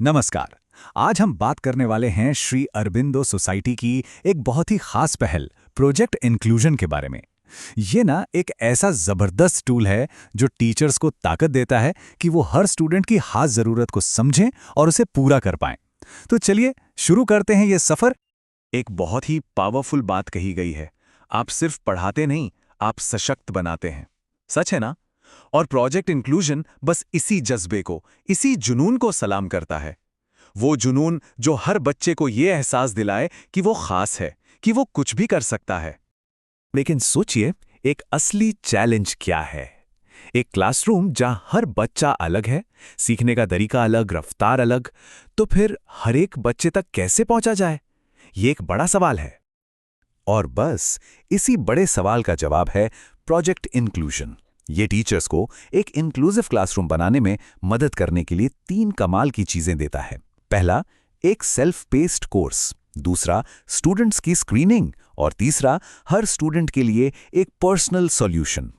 नमस्कार। आज हम बात करने वाले हैं श्री अरबिंदो सोसाइटी की एक बहुत ही खास पहल प्रोजेक्ट इंक्लूजन के बारे में। ये ना एक ऐसा जबरदस्त टूल है जो टीचर्स को ताकत देता है कि वो हर स्टूडेंट की खास जरूरत को समझें और उसे पूरा कर पाएं। तो चलिए शुरू करते हैं ये सफर। एक बहुत ही पावरफुल बात कही गई है, आप सिर्फ पढ़ाते नहीं, आप सशक्त बनाते हैं। सच है ना? और प्रोजेक्ट इंक्लूजन बस इसी जज्बे को, इसी जुनून को सलाम करता है। वो जुनून जो हर बच्चे को ये एहसास दिलाए कि वो खास है, कि वो कुछ भी कर सकता है। लेकिन सोचिए, एक असली चैलेंज क्या है? एक क्लासरूम जहां हर बच्चा अलग है, सीखने का तरीका अलग, रफ्तार अलग, तो फिर हर एक बच्चे तक कैसे पहुंचा जाए? ये एक बड़ा सवाल है। और बस इसी बड़े सवाल का जवाब है प्रोजेक्ट इंक्लूजन। ये टीचर्स को एक इंक्लूसिव क्लासरूम बनाने में मदद करने के लिए 3 कमाल की चीजें देता है। पहला, एक सेल्फ पेस्ड कोर्स। दूसरा, स्टूडेंट्स की स्क्रीनिंग। और तीसरा, हर स्टूडेंट के लिए एक पर्सनल सॉल्यूशन।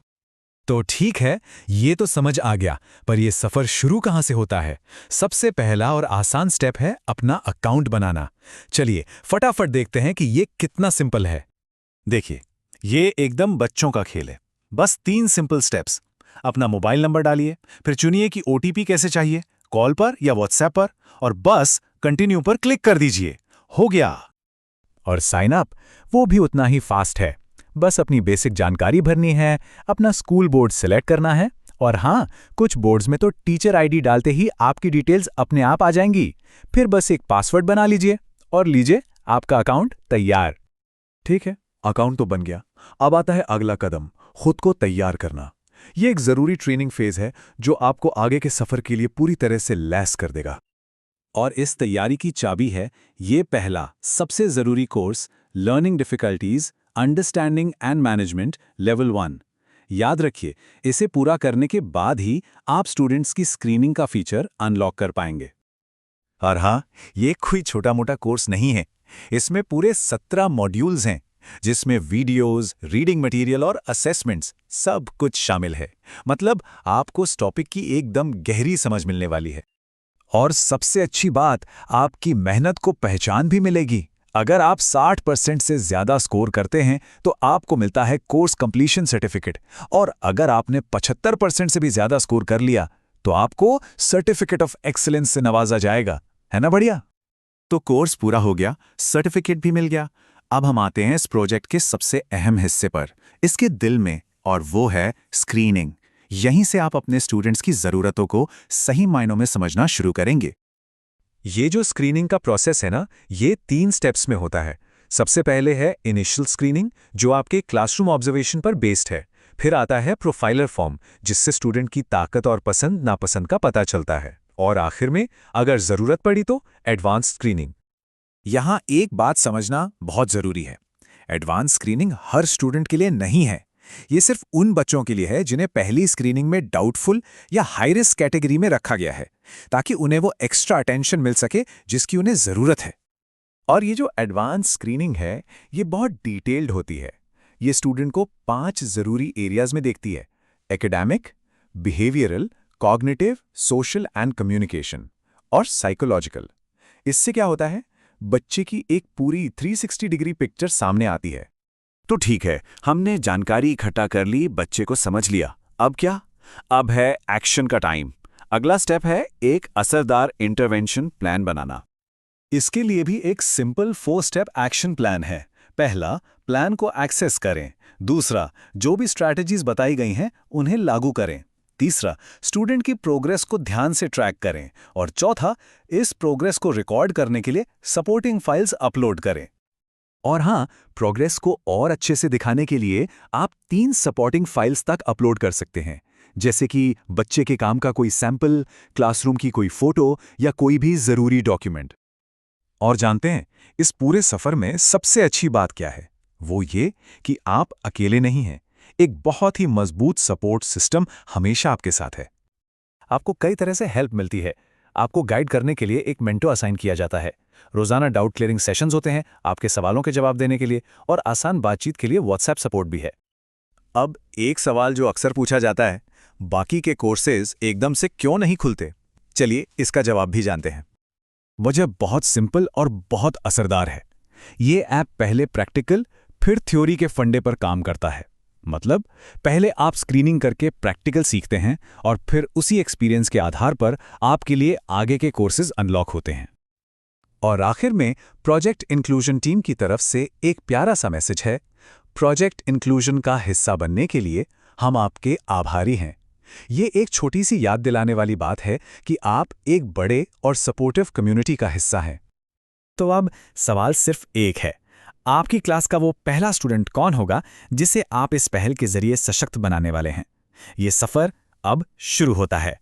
तो ठीक है, ये तो समझ आ गया, पर ये सफर शुरू कहाँ से होता है? सबसे पहला और आसान स्टेप है अपना अकाउंट बनाना। चलिए फटाफट देखते हैं कि ये कितना सिंपल है। देखिए, ये एकदम बच्चों का खेल है। बस 3 सिंपल स्टेप्स। अपना मोबाइल नंबर डालिए, फिर चुनिए कि ओटीपी कैसे चाहिए, कॉल पर या व्हाट्सएप पर, और बस कंटिन्यू पर क्लिक कर दीजिए। हो गया। और साइन अप, वो भी उतना ही फास्ट है। बस अपनी बेसिक जानकारी भरनी है, अपना स्कूल बोर्ड सिलेक्ट करना है, और हाँ, कुछ बोर्ड्स में तो टीचर आईडी डालते ही आपकी डिटेल्स अपने आप आ जाएंगी। फिर बस एक पासवर्ड बना लीजिए और लीजिए, आपका अकाउंट तैयार। ठीक है, अकाउंट तो बन गया। अब आता है अगला कदम, खुद को तैयार करना। ये एक जरूरी ट्रेनिंग फेज है जो आपको आगे के सफर के लिए पूरी तरह से लैस कर देगा। और इस तैयारी की चाबी है ये पहला, सबसे जरूरी course, learning difficulties understanding and management level 1। याद रखिए, इसे पूरा करने के बाद ही आप स्टूडेंट्स की स्क्रीनिंग का फीचर अनलॉक कर पाएंगे। और हाँ, ये कोई छोटा मोटा कोर्स नहीं है। इसमें पूरे 17 मॉड्यूल्स हैं, जिसमें वीडियोस, रीडिंग मटेरियल और असेसमेंट्स सब कुछ शामिल है। मतलब आपको इस टॉपिक की एकदम गहरी समझ मिलने वाली है। और सबसे अच्छी बात, आपकी मेहनत को पहचान भी मिलेगी। अगर आप 60% से ज्यादा स्कोर करते हैं तो आपको मिलता है कोर्स कंप्लीशन सर्टिफिकेट, और अगर आपने 75% से भी ज्यादा स्कोर कर लिया तो आपको सर्टिफिकेट ऑफ एक्सीलेंस से नवाजा जाएगा। है ना बढ़िया? तो कोर्स पूरा हो गया, सर्टिफिकेट भी मिल गया। अब हम आते हैं इस प्रोजेक्ट के सबसे अहम हिस्से पर, इसके दिल में, और वो है स्क्रीनिंग। यहीं से आप अपने स्टूडेंट्स की जरूरतों को सही मायनों में समझना शुरू करेंगे। ये जो स्क्रीनिंग का प्रोसेस है ना, ये 3 स्टेप्स में होता है। सबसे पहले है इनिशियल स्क्रीनिंग, जो आपके क्लासरूम ऑब्जर्वेशन पर बेस्ड है। फिर आता है प्रोफाइलर फॉर्म, जिससे स्टूडेंट की ताकत और पसंद नापसंद का पता चलता है। और आखिर में, अगर जरूरत पड़ी तो एडवांस स्क्रीनिंग। यहाँ एक बात समझना बहुत जरूरी है, एडवांस स्क्रीनिंग हर स्टूडेंट के लिए नहीं है। ये सिर्फ उन बच्चों के लिए है जिन्हें पहली स्क्रीनिंग में डाउटफुल या हाई रिस्क कैटेगरी में रखा गया है, ताकि उन्हें वो एक्स्ट्रा अटेंशन मिल सके जिसकी उन्हें जरूरत है। और ये जो एडवांस स्क्रीनिंग है, ये बहुत डिटेल्ड होती है। ये स्टूडेंट को 5 जरूरी एरियाज में देखती है: academic, behavioural, cognitive, social and communication, और साइकोलॉजिकल। इससे क्या होता है, बच्चे की एक पूरी 360 डिग्री पिक्चर सामने आती है। तो ठीक है, हमने जानकारी इकट्ठा कर ली, बच्चे को समझ लिया। अब क्या? अब है एक्शन का टाइम। अगला स्टेप है एक असरदार इंटरवेंशन प्लान बनाना। इसके लिए भी एक सिंपल 4 स्टेप एक्शन प्लान है। पहला, प्लान को एक्सेस करें। दूसरा, जो भी स्ट्रैटेजीज बताई गई हैं उन्हें लागू करें। तीसरा, स्टूडेंट की प्रोग्रेस को ध्यान से ट्रैक करें। और चौथा, इस प्रोग्रेस को रिकॉर्ड करने के लिए सपोर्टिंग फाइल्स अपलोड करें। और हाँ, प्रोग्रेस को और अच्छे से दिखाने के लिए आप 3 सपोर्टिंग फाइल्स तक अपलोड कर सकते हैं, जैसे कि बच्चे के काम का कोई सैंपल, क्लासरूम की कोई फोटो, या कोई भी जरूरी डॉक्यूमेंट। और जानते हैं, इस पूरे सफर में सबसे अच्छी बात क्या है? वो ये कि आप अकेले नहीं हैं। एक बहुत ही मजबूत सपोर्ट सिस्टम हमेशा आपके साथ है। आपको कई तरह से हेल्प मिलती है। आपको गाइड करने के लिए एक मेंटर असाइन किया जाता है। रोजाना डाउट क्लियरिंग सेशंस होते हैं आपके सवालों के जवाब देने के लिए, और आसान बातचीत के लिए व्हाट्सएप सपोर्ट भी है। अब एक सवाल जो अक्सर पूछा जाता है, बाकी के कोर्सेज एकदम से क्यों नहीं खुलते? चलिए इसका जवाब भी जानते हैं। वजह बहुत सिंपल और बहुत असरदार है। ये ऐप पहले प्रैक्टिकल फिर थ्योरी के फंडे पर काम करता है। मतलब पहले आप स्क्रीनिंग करके प्रैक्टिकल सीखते हैं और फिर उसी एक्सपीरियंस के आधार पर आपके लिए आगे के कोर्सेज अनलॉक होते हैं। और आखिर में प्रोजेक्ट इंक्लूजन टीम की तरफ से एक प्यारा सा मैसेज है। प्रोजेक्ट इंक्लूजन का हिस्सा बनने के लिए हम आपके आभारी हैं। ये एक छोटी सी याद दिलाने वाली बात है कि आप एक बड़े और सपोर्टिव कम्युनिटी का हिस्सा हैं। तो अब सवाल सिर्फ एक है, आपकी क्लास का वो पहला स्टूडेंट कौन होगा जिसे आप इस पहल के जरिए सशक्त बनाने वाले हैं? ये सफर अब शुरू होता है।